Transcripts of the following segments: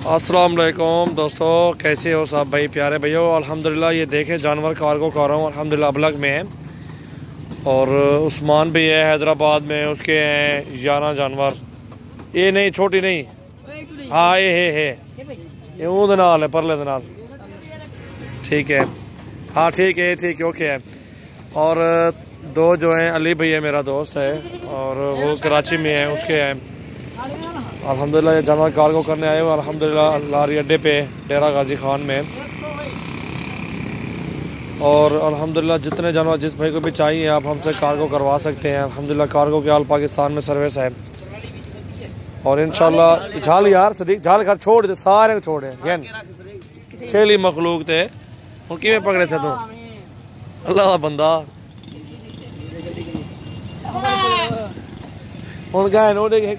अस्सलाम वालेकुम दोस्तों, कैसे हो सब भाई प्यारे भैया। अल्हम्दुलिल्लाह ये देखें जानवर कार्गो कर रहा हूँ अल्हम्दुलिल्लाह अबलग में है। और उस्मान भी है हैदराबाद में, उसके हैं 11 जानवर। ये नहीं छोटी नहीं, हाँ ये है ये ऊँद नाल है परले दे नाल। ठीक है, हाँ ठीक है ओके है। और दो जो हैं अली भैया मेरा दोस्त है और वो कराची में है, उसके हैं अल्हम्दुलिल्लाह ये जानवर कार्गो करने आए हुए अल्हम्दुलिल्लाह लारी अड्डे पे डेरा गाजी खान में। और अल्हम्दुलिल्लाह जितने जानवर जिस भाई को भी चाहिए आप हमसे कार्गो करवा सकते हैं। अल्हम्दुलिल्लाह कार्गो के आल पाकिस्तान में सर्विस है। और इंशाल्लाह झाल यार सदीक झाल घर छोड़ दे, सारे को छोड़े छेली मखलूक थे हूँ कि पकड़े से तू अल्लाह का बंदा हूँ क्या एक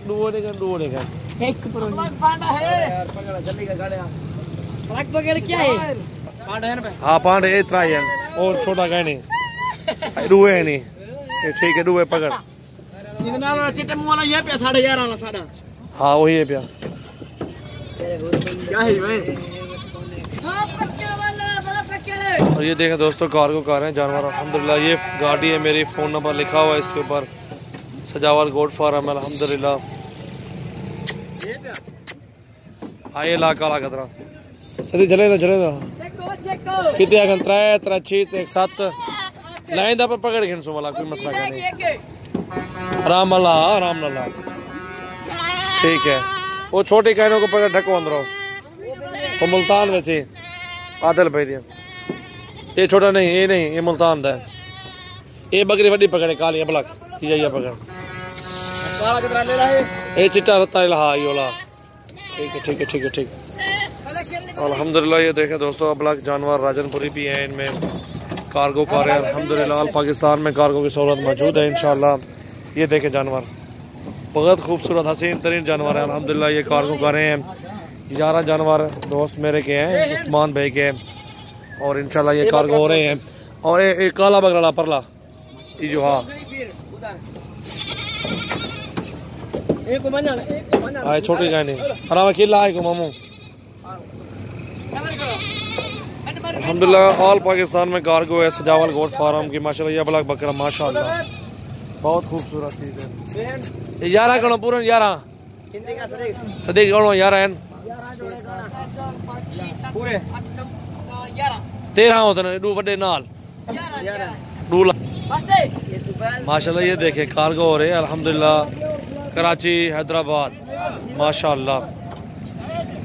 हाँ पांडे इतना ही है और छोटा कह नहीं डूए है नहीं। ठीक है डूए पकड़ हाँ वही है प्या और ये देखें दोस्तों कार्गो कार हैं जानवर अल्हम्दुलिल्लाह। ये गाड़ी है मेरी, फ़ोन नंबर लिखा हुआ है इसके ऊपर, सजावल गोट फार्म अल्हम्दुलिल्लाह। हाँ ये ला काला कतरा सदी चले कितने अगन 3 3 6 1 7 लाइन दा पर पकड़ के वाला कोई मसला नहीं। आराम अल्लाह ठीक है। वो छोटी कहनों को पकड़ ढको अंदरों वो मुल्तान वैसे आदल भाई दिया। ये छोटा नहीं ये मुल्तान दा ये बकरी वड्डी पकड़े काली ब्लैक ये पकड़ ये चिट्टा रत्ता हाँ ये वाला। ठीक है अल्हम्दुलिल्लाह। ये देखें दोस्तों ब्लैक जानवर राजनपुरी भी हैं, इनमें कार्गो कार है अल्हम्दुलिल्लाह। पाकिस्तान में कार्गो की सहूलत मौजूद है इंशाल्लाह। ये देखें जानवर बहुत खूबसूरत हसीन तरीन जानवर है अल्हम्दुलिल्लाह। ये कार्गो कारें हैं 11 जानवर दोस्त मेरे के हैं, उस्मान भाई के। और इंशाल्लाह ये कार्गो हो रहे हैं। और ये काला बगला परला ये जो हाँ आए छोटी गाय आराम किला है को मामू अल्हम्दुलिल्लाह। ऑल पाकिस्तान में कार्गो है सजावल गोट फार्म की माशाल्लाह। ये ब्लैक बकरा माशाल्लाह बहुत खूबसूरत चीज है। 11 कणो पूरा 11 सदीक कणो 11 हैं पूरे 13 होते हैं दो बड़े नाल माशाल्लाह। ये देखे कार्गो हो रहे हैं अल्हम्दुलिल्लाह कराची हैदराबाद माशाल्लाह।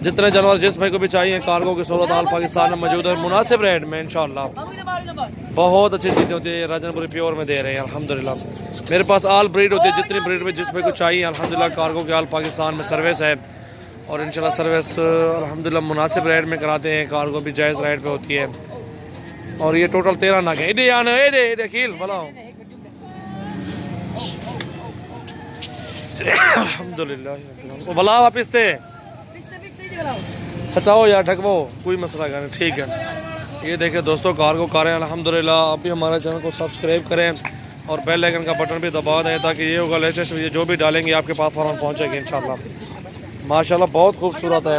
जितने जानवर जिस भाई को भी चाहिए कार्गो की सहूलत आल पाकिस्तान में मौजूद है मुनासिब रेट में इंशाल्लाह। बहुत अच्छी चीज़ें होती है राजनपुरी प्योर में दे रहे हैं अल्हम्दुलिल्लाह। मेरे पास आल ब्रीड होती है, जितनी ब्रीड में जिस भाई को चाहिए अल्हम्दुलिल्लाह कार्गो के आल पाकिस्तान में सर्विस है। और इंशाल्लाह सर्विस अल्हम्दुलिल्लाह मुनासिब रेट में कराते हैं, कार्गो भी जायज़ रेट पे होती है। और ये टोटल 13 नाक है अल्हम्दुलिल्लाह। भला वापिस थे सटाओ या ढकवो कोई मसला नहीं। ठीक है ये देखें दोस्तों कार्गो कारें अल्हम्दुलिल्लाह। आप भी हमारे चैनल को सब्सक्राइब करें और बेल आइकन का बटन भी दबा दें ताकि ये होगा लेटेस्ट वीडियो जो भी डालेंगे आपके पास फौरन पहुंचेगी इंशाल्लाह। माशाल्लाह बहुत खूबसूरत है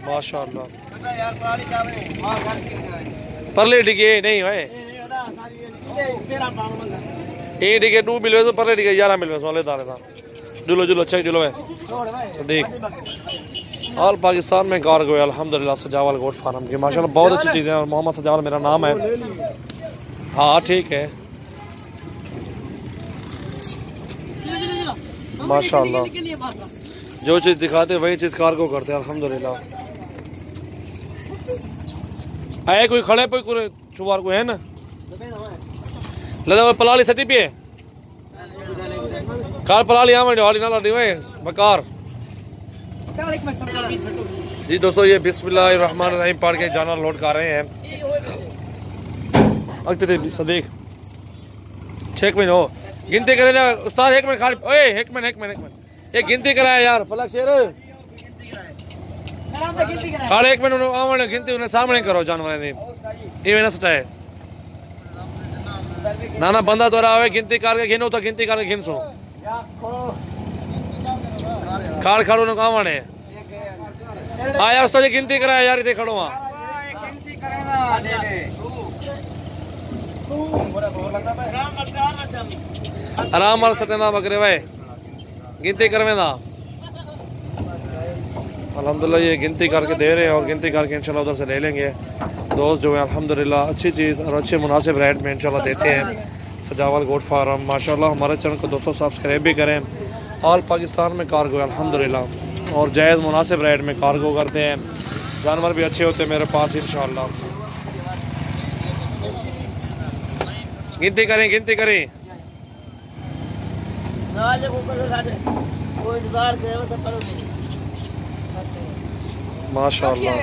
माशाल्लाह। परले टिके नहीं है ये टिके 2 मिलवे परले टिके 11 मिलवे वाले दाले था जुलो चेक जुलो है सदीक। ऑल पाकिस्तान में कार्गो है अल्हम्दुलिल्लाह सजावल गोट फार्म की माशाल्लाह बहुत अच्छी चीज़ें। और मोहम्मद सजावल मेरा नाम है। हाँ ठीक है माशाल्लाह। जो चीज़ दिखाते वही चीज़ कार्गो करते हैं अल्हम्दुलिल्लाह। आए कोई खड़े कोई छुवार को है ना ले पलाली सटी पे कार पलाली बकार। जी दोस्तों ये बिस्मिल्लाहिर्रहमानिर्रहीम पढ़ के जानवर लोड कर रहे हैं। सदीक 6 मिनट हो गिनती करे ना उस्ताद 1 मिनट खाली ओए 1 मिनट ये गिनती कराया यार फलक शेर खाली 1 मिनट आवन गिनती उन्हें सामने करो जानवर ने ये ना सटाए ना ना बंदा तो रहा है गिनती करके गिनो तो गिनती करके गिन सो खाड़ खड़ो ने कहाँ ने आया उस गिनती कराया यार इतने खड़ो वहाँ आराम वाल सटेंदा बकरे भाई गिनती करवेंदा अल्हम्दुलिल्लाह ये गिनती करके दे रहे हैं और गिनती करके इंशाल्लाह उधर से ले लेंगे दोस्त जो है अल्हम्दुलिल्लाह अच्छी चीज़ और अच्छे मुनासिब रेट में इंशाल्लाह देते हैं। सजावल गोट फार्म माशाल्लाह हमारे चैनल को दोस्तों सब्सक्राइब भी करें। ऑल पाकिस्तान में कार्गो है अल्हम्दुलिल्लाह और जायज़ मुनासिब रेट में कार्गो करते हैं। जानवर भी अच्छे होते हैं मेरे पास इंशाल्लाह। गिनती करें माशाल्लाह।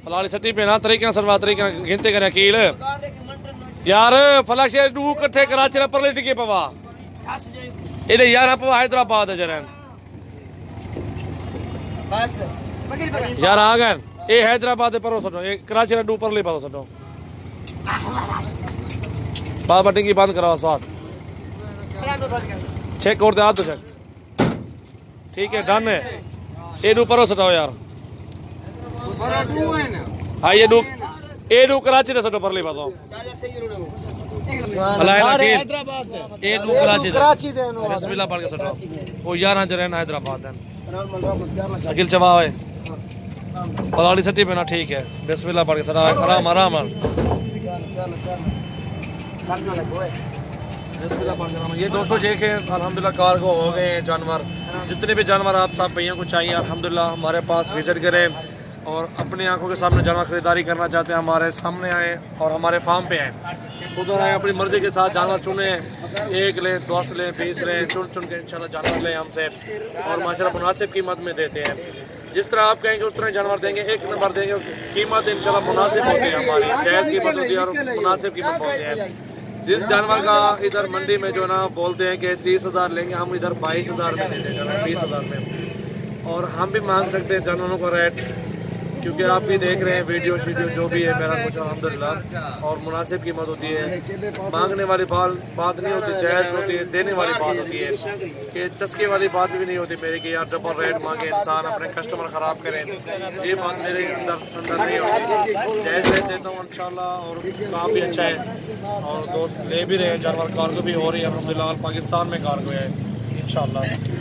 फलाली सट्टी पे ना तरीके सरवा तरीके गिनती करें अकील यार फला शेर डू कट्ठे कराची रा परले टिके पवा इले यार आप हैदराबाद जरन बस यार आ गए ए हैदराबाद पर सटो ए कराची रा डू परले पर सटो बाबा टिंगी बंद कराओ स्वाद चेक कर दे आ तो चेक ठीक है डन है ए डू पर सटो यार हाँ ये डू कराची से सटो परले बातो ए डू कराची दे बिस्मिल्लाह पढ़ के सटो ओ यार हां जरन हैदराबाद है अगिल चवा है पलाड़ी सट्टी पे ना ठीक है बिस्मिल्लाह पढ़ के सटा आराम आराम ये दोस्तों देखें अल्हम्दुलिल्लाह कार्गो हो गए हैं जानवर जितने भी जानवर आप सब भैया को चाहिए अल्हम्दुलिल्लाह हमारे पास विजिट करें और अपनी आंखों के सामने जानवर खरीदारी करना चाहते हैं हमारे सामने आए और हमारे फार्म पे आए उधर आए अपनी मर्जी के साथ जानवर चुने 1 लें 10 लें 20 लें चुन के इंशाल्लाह जानवर लें हमसे और माशाल्लाह मुनासिब कीमत में देते हैं। जिस तरह आप कहेंगे उस तरह जानवर देंगे 1 नंबर देंगे कीमत इंशाल्लाह मुनासिब होती है हमारी जायज़ कीमत होती है और मुनासिब कीमत होती है। जिस जानवर का इधर मंडी में जो ना बोलते हैं कि 30,000 लेंगे हम इधर 22,000 में दे देंगे 20,000 में और हम भी मांग सकते हैं जानवरों का रेट क्योंकि आप भी देख रहे हैं वीडियो जो भी है मेरा कुछ अल्हम्दुलिल्लाह और मुनासिब कीमत होती है। मांगने वाली बात नहीं होती जायज़ होती है देने वाली बात होती है कि चस्के वाली बात भी नहीं होती मेरी कि यार डबल रेट मांगे इंसान अपने कस्टमर ख़राब करें ये बात मेरे अंदर नहीं होती जायज़ रेट देता हूँ इंशाल्लाह और काम भी अच्छा है और दोस्त ले भी रहे हैं जानवर कार्गो भी हो रही है अल्हम्दुलिल्लाह पाकिस्तान में कार्गो है इंशाल्लाह।